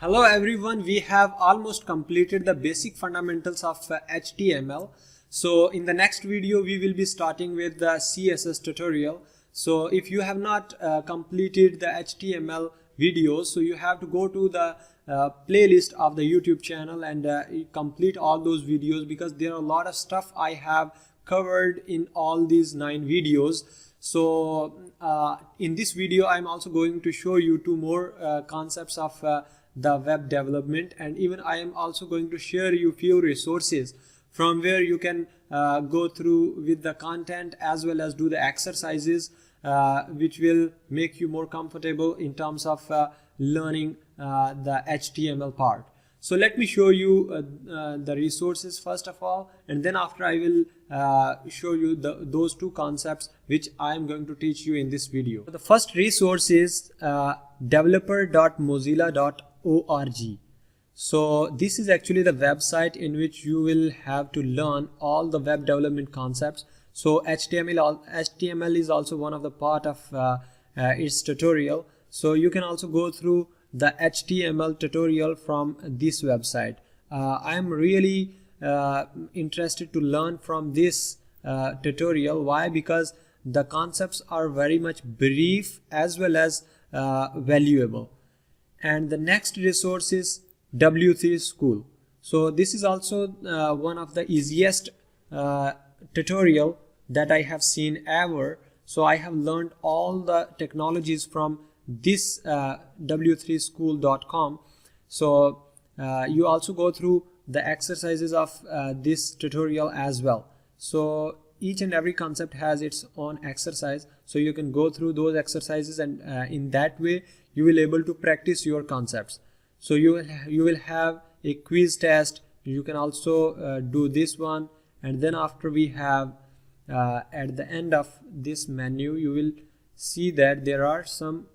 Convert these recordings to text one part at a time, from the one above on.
Hello everyone, we have almost completed the basic fundamentals of HTML. So in the next video we will be starting with the CSS tutorial. So if you have not completed the HTML videos, so you have to go to the playlist of the YouTube channel and complete all those videos, because there are a lot of stuff I have covered in all these 9 videos. So in this video I'm also going to show you 2 more concepts of the web development, and even I am also going to share you few resources from where you can go through with the content as well as do the exercises which will make you more comfortable in terms of learning the HTML part. So let me show you the resources first of all, and then after I will show you those 2 concepts which I am going to teach you in this video. The first resource is developer.mozilla.org. So this is actually the website in which you will have to learn all the web development concepts. So HTML is also one of the part of its tutorial. So you can also go through the HTML tutorial from this website. I am really interested to learn from this tutorial. Why? Because the concepts are very much brief as well as valuable. And the next resource is W3 School. So this is also one of the easiest tutorial that I have seen ever. So I have learned all the technologies from this w3school.com. So you also go through the exercises of this tutorial as well. So each and every concept has its own exercise, so you can go through those exercises, and in that way you will able to practice your concepts. So you will have a quiz test. You can also do this one, and then after we have at the end of this menu you will see that there are some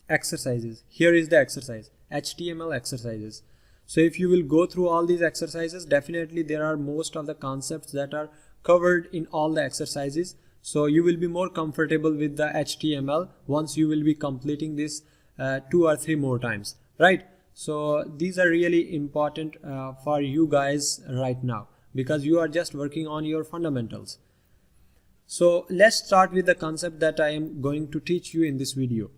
exercises. Here is the exercise, HTML exercises. So if you will go through all these exercises, definitely there are most of the concepts that are covered in all the exercises. So you will be more comfortable with the HTML once you will be completing this 2 or 3 more times, right? So these are really important for you guys right now, because you are just working on your fundamentals. So let's start with the concept that I am going to teach you in this video.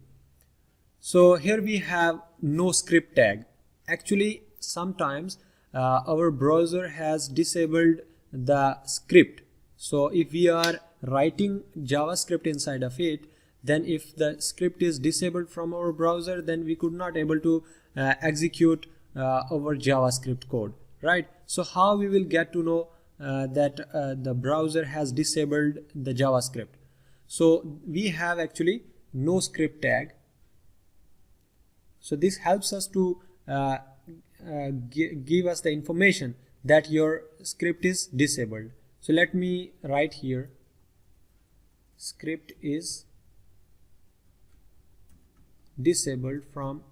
So here we have no script tag. Actually, sometimes our browser has disabled the script. So if we are writing JavaScript inside of it, then if the script is disabled from our browser, then we could not able to execute our JavaScript code, right? So how we will get to know that the browser has disabled the JavaScript? So we have actually no script tag. So this helps us to give us the information that your script is disabled. So let me write here, script is disabled from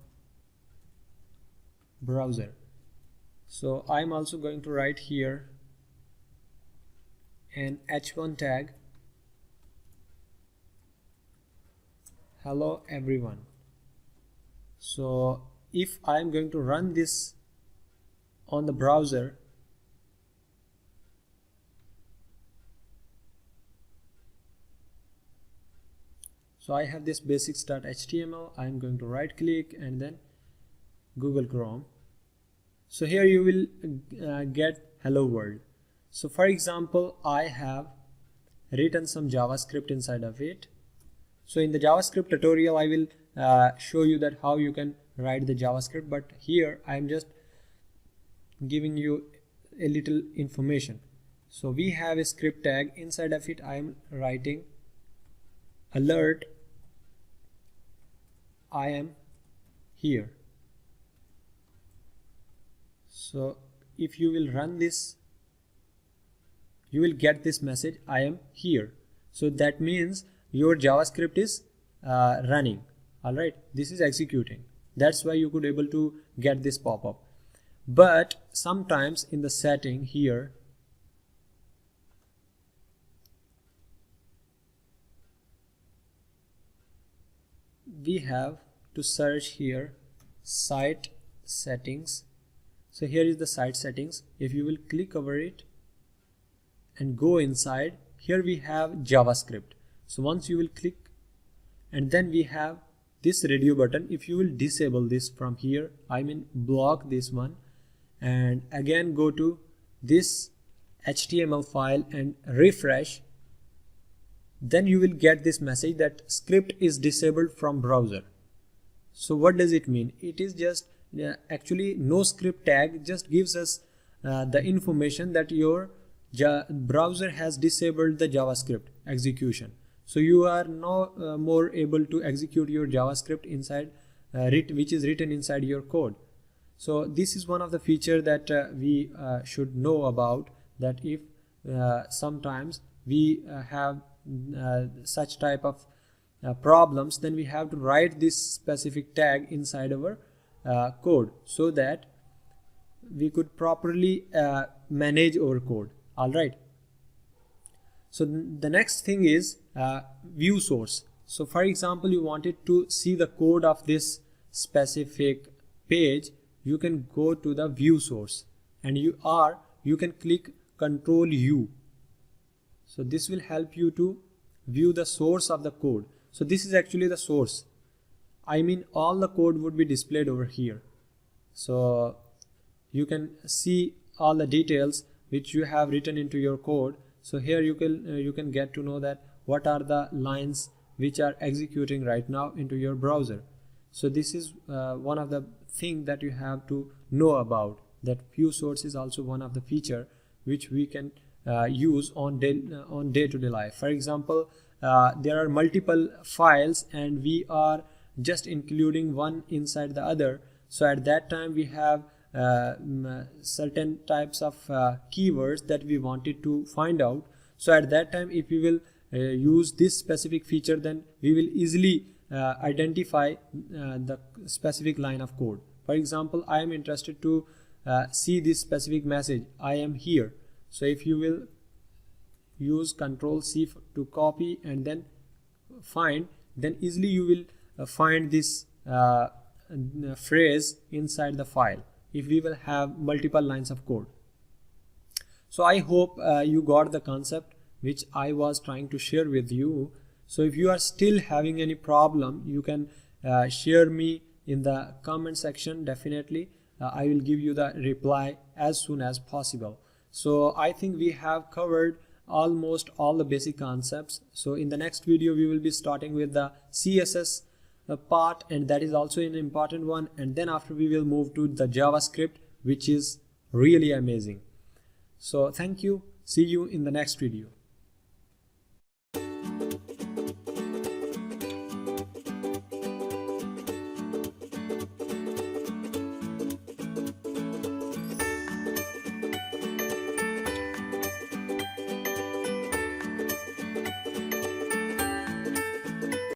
browser. So I'm also going to write here an h1 tag, hello everyone. So if I'm going to run this on the browser, so I have this basics.html. I'm going to right click and then Google Chrome. So here you will get hello world. So for example, I have written some JavaScript inside of it. So in the JavaScript tutorial I will show you that how you can write the JavaScript, but here I'm just giving you a little information. So we have a script tag. Inside of it I'm writing alert, I am here. So if you will run this, you will get this message, I am here. So that means your JavaScript is running. All right, this is executing. That's why you could able to get this pop-up. But sometimes in the setting here, we have to search here site settings. So here is the site settings. If you will click over it and go inside, here we have JavaScript. So once you will click, and then we have this radio button. If you will disable this from here, I mean block this one, and again go to this HTML file and refresh, then you will get this message that script is disabled from browser. So what does it mean? It is just actually no script tag just gives us the information that your browser has disabled the JavaScript execution. So you are no more able to execute your JavaScript inside which is written inside your code. So this is one of the features that we should know about, that if sometimes we have such type of problems, then we have to write this specific tag inside our code so that we could properly manage our code. All right. So the next thing is Viewsource. So for example, you wanted to see the code of this specific page, you can go to the Viewsource, and you can click Control U. So this will help you to view the source of the code. So this is actually the source. I mean all the code would be displayed over here. So you can see all the details which you have written into your code. So here you can get to know that what are the lines which are executing right now into your browser. So this is one of the thing that you have to know about, that Viewsource is also one of the feature which we can use on day-to-day life. For example, there are multiple files and we are just including one inside the other. So at that time we have certain types of keywords that we wanted to find out. So at that time, if we will use this specific feature, then we will easily identify the specific line of code. For example, I am interested to see this specific message, I am here. So if you will use Ctrl+C to copy and then find, then easily you will find this phrase inside the file if we will have multiple lines of code. So I hope you got the concept which I was trying to share with you. So if you are still having any problem, you can share me in the comment section. Definitely I will give you the reply as soon as possible. So I think we have covered almost all the basic concepts. So in the next video we will be starting with the CSS part, and that is also an important one, and then after we will move to the JavaScript, which is really amazing. So thank you, see you in the next video.